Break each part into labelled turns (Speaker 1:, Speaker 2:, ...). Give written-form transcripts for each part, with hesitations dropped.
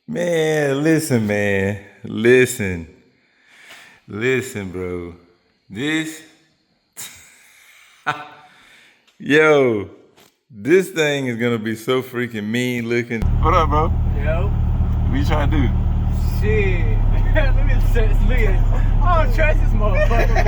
Speaker 1: Man, listen, man. Listen, bro. This, yo, this thing is gonna be so freaking mean looking. What up, bro?
Speaker 2: Yo.
Speaker 1: What you trying to do?
Speaker 2: Shit. Look at this. Look at it. I don't trust this motherfucker,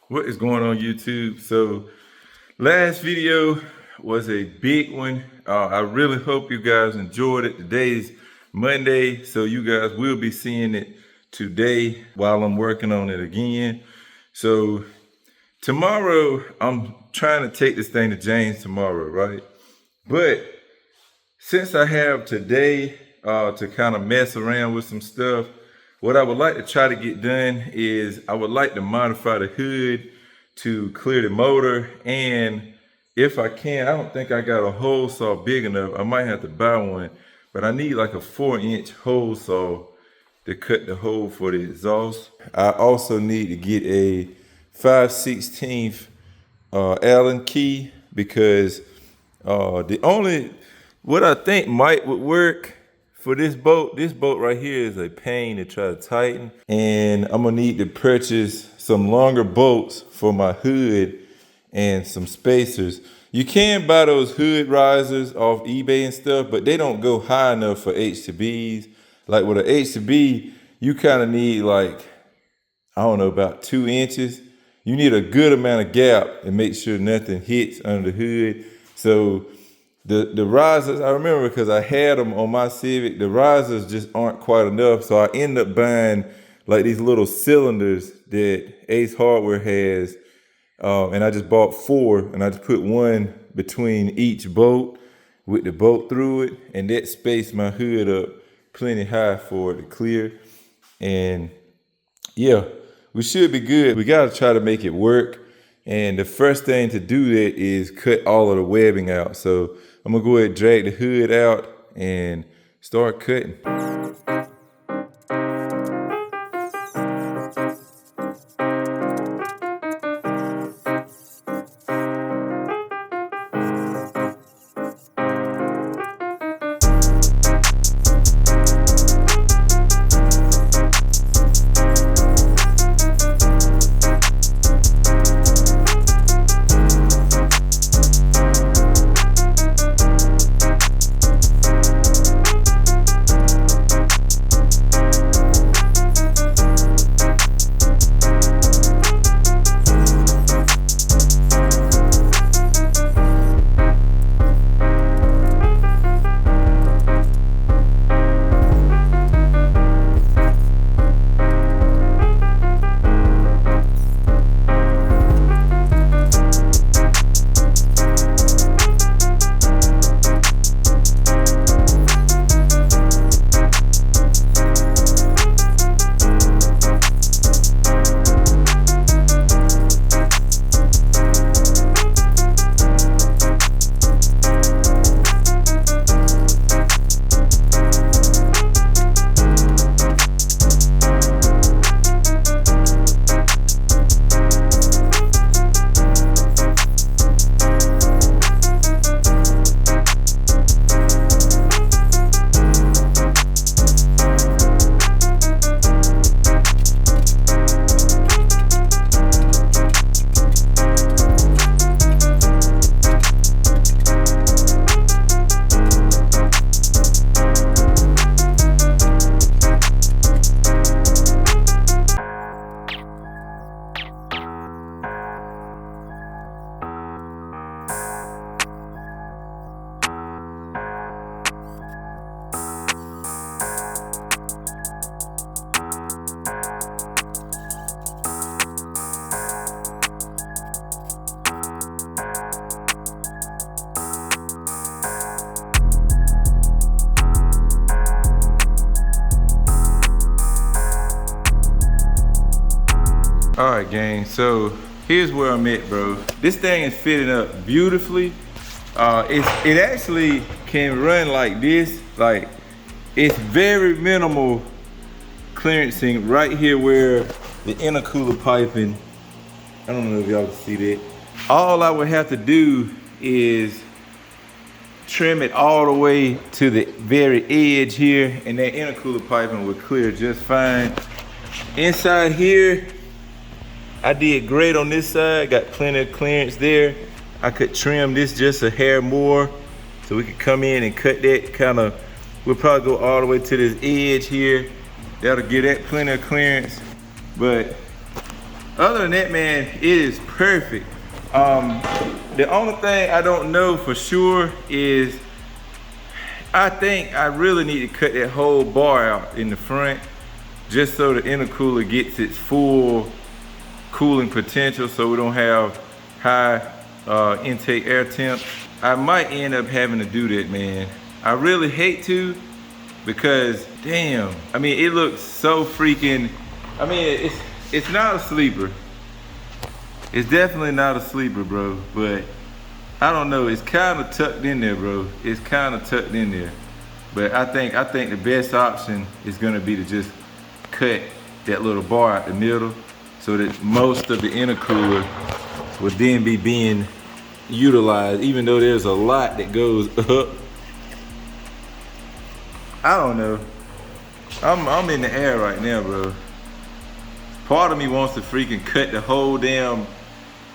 Speaker 1: What is going on, YouTube? So last video was a big one. I really hope you guys enjoyed it. Today's Monday, so you guys will be seeing it today while I'm working on it again. So tomorrow, I'm trying to take this thing to James tomorrow, right? But since I have today to kind of mess around with some stuff, what I would like to try to get done is I would like to modify the hood to clear the motor. And if I can, I don't think I got a hole saw big enough. I might have to buy one, but I need like a 4-inch hole saw to cut the hole for the exhaust. I also need to get a 5/16 Allen key because what I think would work for this boat right here is a pain to try to tighten. And I'm gonna need to purchase some longer bolts for my hood and some spacers. You can buy those hood risers off eBay and stuff, but they don't go high enough for H2Bs. Like with an H2B, you kind of need like, I don't know, about 2 inches. You need a good amount of gap and make sure nothing hits under the hood. So the risers, I remember because I had them on my Civic, the risers just aren't quite enough. So I end up buying like these little cylinders that Ace Hardware has. And I just bought 4 and I just put one between each bolt with the bolt through it. And that spaced my hood up plenty high for it to clear. And yeah, we should be good. We gotta try to make it work. And the first thing to do that is cut all of the webbing out. So I'm gonna go ahead and drag the hood out and start cutting. All right, gang, so here's where I'm at, bro. This thing is fitting up beautifully. It actually can run like this. Like, it's very minimal clearancing right here where the intercooler piping, I don't know if y'all can see that. All I would have to do is trim it all the way to the very edge here, and that intercooler piping would clear just fine. Inside here, I did great on this side, got plenty of clearance there. I could trim this just a hair more, so we could come in and cut that kind of, we'll probably go all the way to this edge here. That'll give that plenty of clearance. But other than that, man, it is perfect. The only thing I don't know for sure is I think I really need to cut that whole bar out in the front just so the intercooler gets its full cooling potential, so we don't have high intake air temps. I might end up having to do that, man. I really hate to, because damn, I mean, it looks so freaking, I mean, it's not a sleeper. It's definitely not a sleeper, bro, but I don't know, it's kind of tucked in there, bro. It's kind of tucked in there. But I think the best option is gonna be to just cut that little bar out the middle so that most of the intercooler will then be being utilized, even though there's a lot that goes up. I don't know. I'm in the air right now, bro. Part of me wants to freaking cut the whole damn,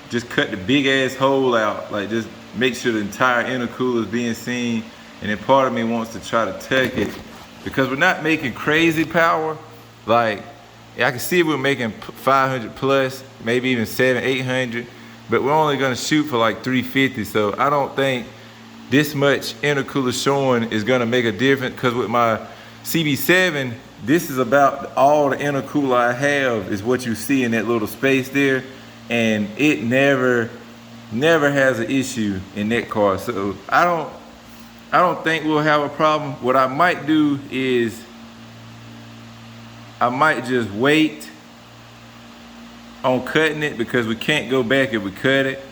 Speaker 1: just cut the big ass hole out, like just make sure the entire intercooler is being seen. And then part of me wants to try to tuck it because we're not making crazy power. Like, I can see we're making 500 plus, maybe even 700, 800, but we're only gonna shoot for like 350. So I don't think this much intercooler showing is gonna make a difference, because with my CB7, this is about all the intercooler I have is what you see in that little space there, and it never has an issue in that car. So I don't think we'll have a problem. What I might do is I might just wait on cutting it, because we can't go back if we cut it,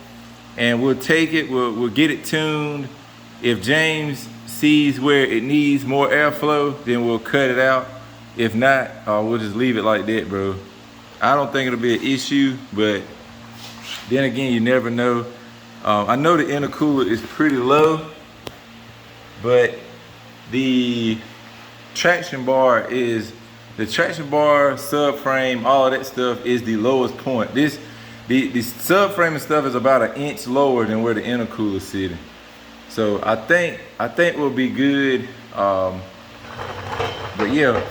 Speaker 1: and we'll take it, we'll get it tuned. If James sees where it needs more airflow, then we'll cut it out. If not, we'll just leave it like that, bro. I don't think it'll be an issue, but then again, you never know. I know the intercooler is pretty low, but the traction bar, subframe, all of that stuff is the lowest point. The subframe and stuff is about an inch lower than where the intercooler is sitting. So I think we'll be good. But yeah,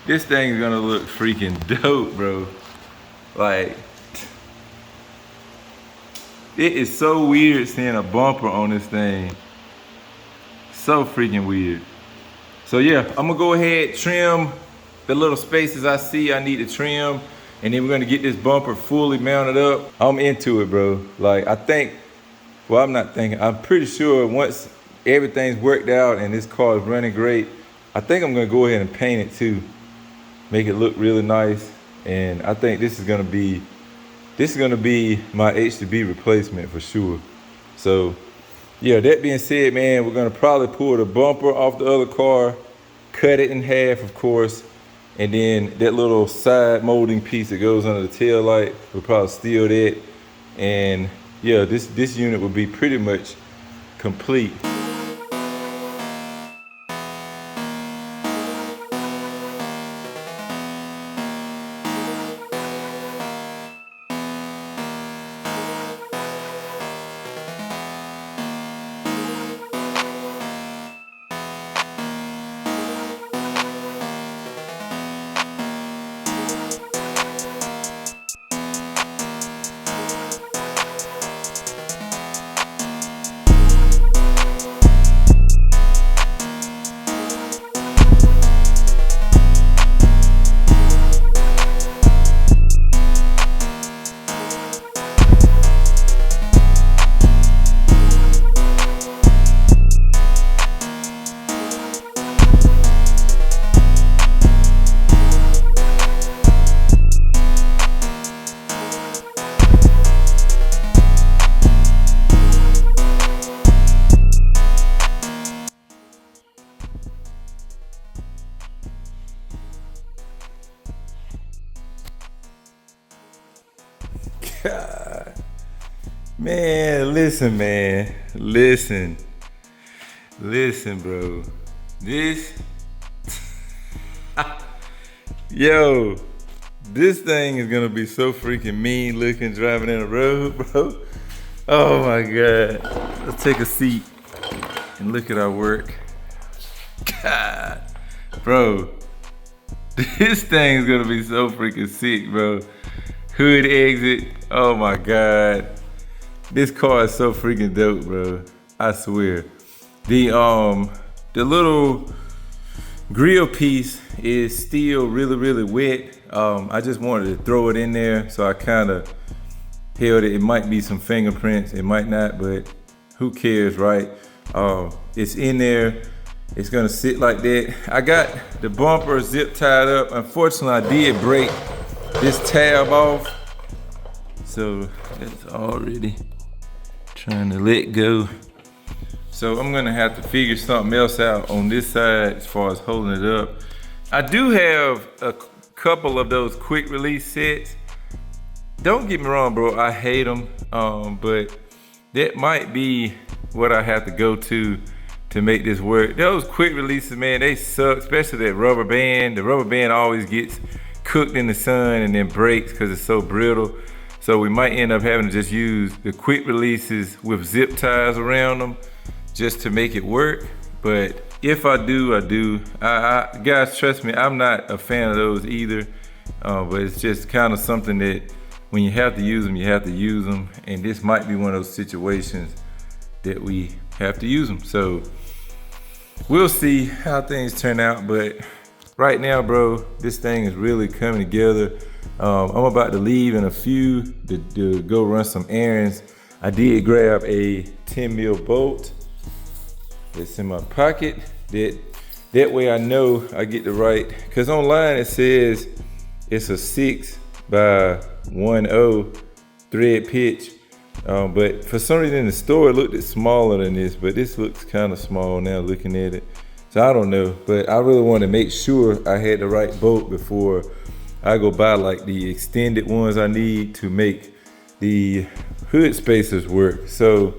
Speaker 1: this thing is gonna look freaking dope, bro. Like, it is so weird seeing a bumper on this thing. So freaking weird. So yeah, I'm gonna go ahead, trim the little spaces I see I need to trim, and then we're gonna get this bumper fully mounted up. I'm into it, bro. Like, I'm pretty sure once everything's worked out and this car is running great, I think I'm gonna go ahead and paint it too. Make it look really nice. And I think this is gonna be my H2B replacement for sure. So yeah, that being said, man, we're gonna probably pull the bumper off the other car, cut it in half, of course, and then that little side molding piece that goes under the tail light, we'll probably steal that. And yeah, this unit will be pretty much complete. God. Man, listen, man. Listen, bro. This, yo, this thing is gonna be so freaking mean looking driving in the road, bro. Oh my God. Let's take a seat and look at our work. God, bro, this thing is gonna be so freaking sick, bro. Hood exit, oh my God. This car is so freaking dope, bro. I swear. The little grill piece is still really wet. I just wanted to throw it in there, so I kind of held it. It might be some fingerprints, it might not, but who cares, right? It's in there. It's gonna sit like that. I got the bumper zip tied up. Unfortunately, I did break this tab off, so it's already trying to let go. So I'm gonna have to figure something else out on this side as far as holding it up. I do have a couple of those quick release sets. Don't get me wrong, bro, I hate them, but that might be what I have to go to make this work. Those quick releases, man, they suck, especially that rubber band. The rubber band always gets cooked in the sun and then breaks because it's so brittle. So we might end up having to just use the quick releases with zip ties around them just to make it work. But if I do, I do. Guys, trust me, I'm not a fan of those either. But it's just kind of something that when you have to use them, you have to use them. And this might be one of those situations that we have to use them. So we'll see how things turn out. But right now, bro, this thing is really coming together. I'm about to leave in a few to go run some errands. I did grab a 10 mil bolt. It's in my pocket. That way I know I get the right, because online it says it's a 6x10 thread pitch. But for some reason in the store it looked smaller than this, but this looks kind of small now looking at it. So I don't know, but I really want to make sure I had the right bolt before I go buy like the extended ones I need to make the hood spacers work. So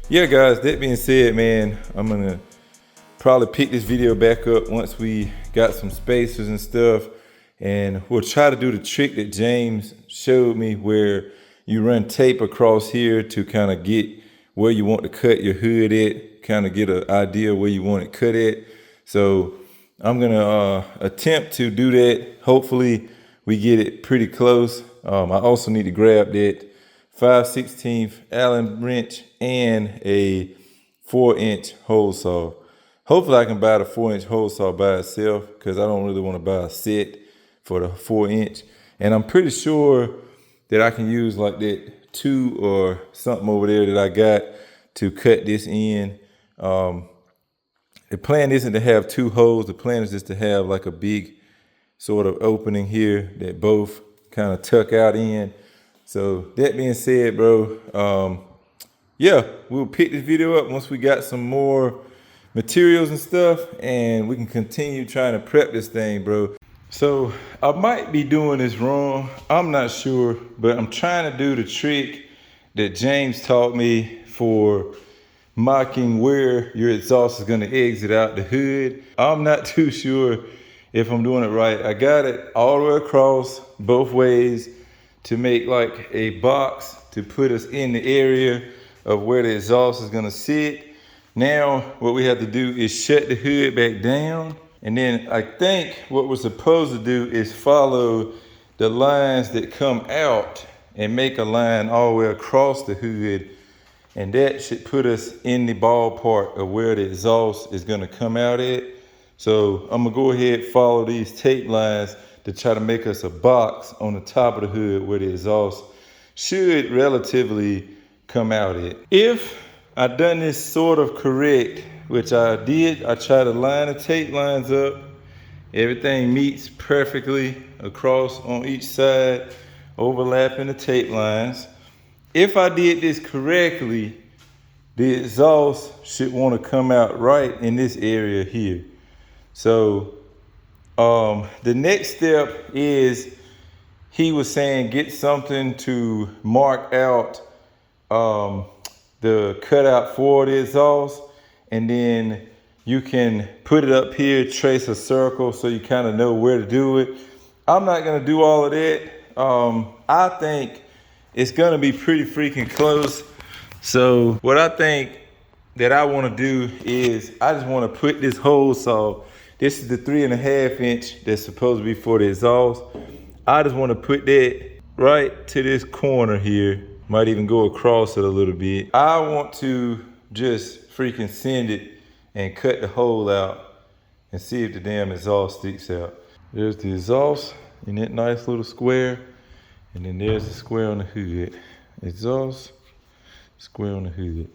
Speaker 1: yeah, guys, that being said, man, I'm gonna probably pick this video back up once we got some spacers and stuff, and we'll try to do the trick that James showed me where you run tape across here to kind of get where you want to cut your hood at, kind of get an idea where you want it cut at. So I'm gonna attempt to do that. Hopefully we get it pretty close. I also need to grab that 5/16 Allen wrench and a 4-inch hole saw. Hopefully I can buy the 4-inch hole saw by itself, because I don't really want to buy a set for the 4-inch. And I'm pretty sure that I can use like that 2 or something over there that I got to cut this in. The plan isn't to have 2 holes. The plan is just to have like a big sort of opening here that both kind of tuck out in. So that being said, bro, yeah, we'll pick this video up once we got some more materials and stuff, and we can continue trying to prep this thing, bro. So I might be doing this wrong, I'm not sure, but I'm trying to do the trick that James taught me for marking where your exhaust is gonna exit out the hood. I'm not too sure if I'm doing it right. I got it all the way across both ways to make like a box to put us in the area of where the exhaust is gonna sit. Now what we have to do is shut the hood back down, and then I think what we're supposed to do is follow the lines that come out and make a line all the way across the hood, and that should put us in the ballpark of where the exhaust is gonna come out at. So I'm gonna go ahead and follow these tape lines to try to make us a box on the top of the hood where the exhaust should relatively come out at. If I done this sort of correct, which I did, I try to line the tape lines up. Everything meets perfectly across on each side, overlapping the tape lines. If I did this correctly, the exhaust should want to come out right in this area here. So the next step is he was saying get something to mark out the cutout for the exhaust, and then you can put it up here, trace a circle so you kind of know where to do it. I'm not gonna do all of that. I think it's gonna be pretty freaking close. So what I think that I wanna do is I just wanna put this hole saw. This is the 3.5 inch that's supposed to be for the exhaust. I just wanna put that right to this corner here. Might even go across it a little bit. I want to just freaking send it and cut the hole out and see if the damn exhaust sticks out. There's the exhaust in that nice little square. And then there's the square on the hood. Exhaust, square on the hood.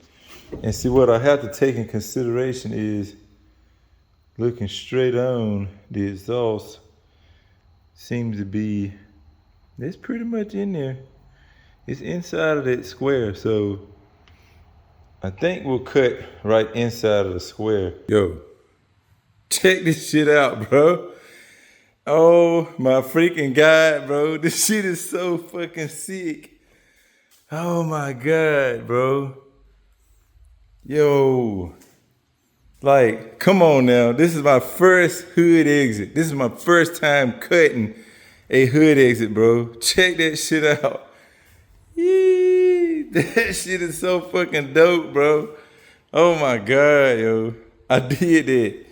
Speaker 1: And see, what I have to take in consideration is looking straight on the exhaust seems to be, it's pretty much in there. It's inside of that square, so I think we'll cut right inside of the square. Yo, check this shit out, bro. Oh my freaking God, bro. This shit is so fucking sick. Oh my God, bro. Yo. Like, come on now. This is my first hood exit. This is my first time cutting a hood exit, bro. Check that shit out. Yee, that shit is so fucking dope, bro. Oh my God, yo. I did that.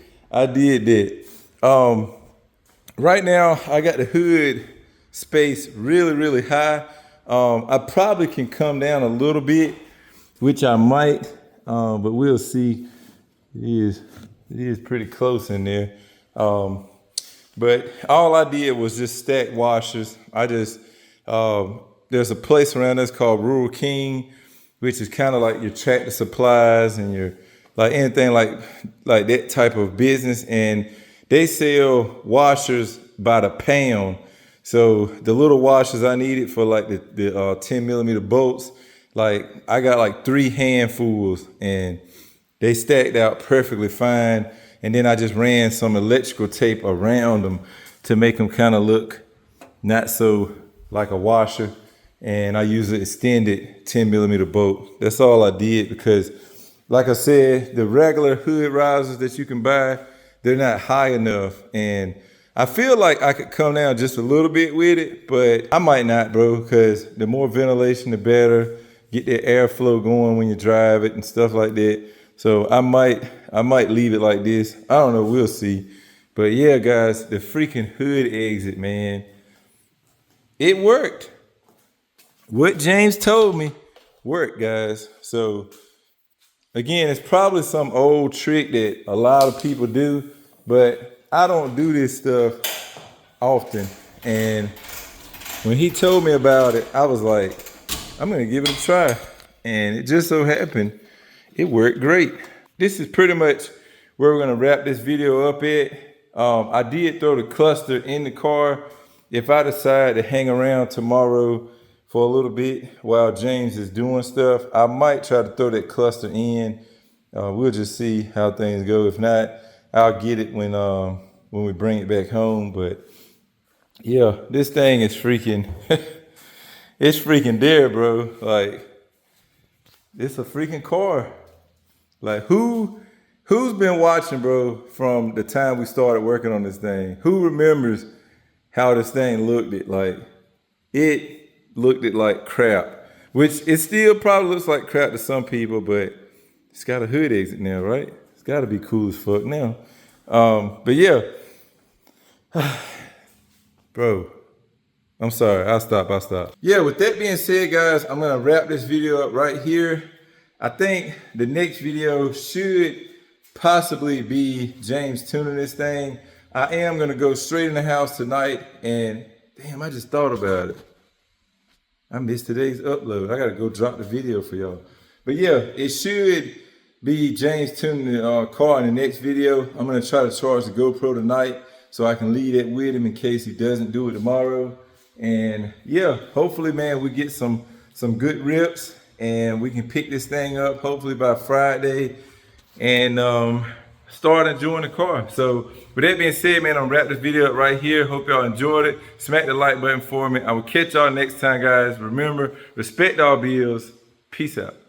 Speaker 1: Right now, I got the hood space really, really high. I probably can come down a little bit, which I might, but we'll see. It is pretty close in there. But all I did was just stack washers. I just, there's a place around us called Rural King, which is kind of like your Tractor Supplies and your, like anything like that type of business. And they sell washers by the pound. So the little washers I needed for like the 10 millimeter bolts, like I got like 3 handfuls and they stacked out perfectly fine. And then I just ran some electrical tape around them to make them kind of look not so like a washer. And I used an extended 10 millimeter bolt. That's all I did because, like I said, the regular hood risers that you can buy, they're not high enough. And I feel like I could come down just a little bit with it, but I might not, bro, because the more ventilation, the better. Get that airflow going when you drive it and stuff like that. So I might leave it like this. I don't know, we'll see. But yeah, guys, the freaking hood exit, man, it worked. What James told me worked, guys. So again, it's probably some old trick that a lot of people do, but I don't do this stuff often. And when he told me about it, I was like, I'm gonna give it a try. And it just so happened, it worked great. This is pretty much where we're gonna wrap this video up at. I did throw the cluster in the car. If I decide to hang around tomorrow for a little bit while James is doing stuff, I might try to throw that cluster in. We'll just see how things go. If not, I'll get it when we bring it back home. But yeah, this thing is freaking, it's freaking there, bro. Like, it's a freaking car. Like, who's been watching, bro, from the time we started working on this thing? Who remembers how this thing looked? It looked like crap, which it still probably looks like crap to some people, but it's got a hood exit now, right? It's got to be cool as fuck now. But yeah, bro, I'm sorry, I'll stop. Yeah, with that being said, guys, I'm gonna wrap this video up right here. I think the next video should possibly be James tuning this thing. I am gonna go straight in the house tonight, and damn, I just thought about it. I missed today's upload. I gotta go drop the video for y'all. But yeah, it should be James tuning the car in the next video. I'm gonna try to charge the GoPro tonight so I can leave that with him in case he doesn't do it tomorrow. And yeah, hopefully, man, we get some good rips and we can pick this thing up hopefully by Friday and start enjoying the car. So with that being said, man, I'm gonna wrap this video up right here. Hope y'all enjoyed it. Smack the like button for me. I will catch y'all next time, guys. Remember, respect all bills. Peace out.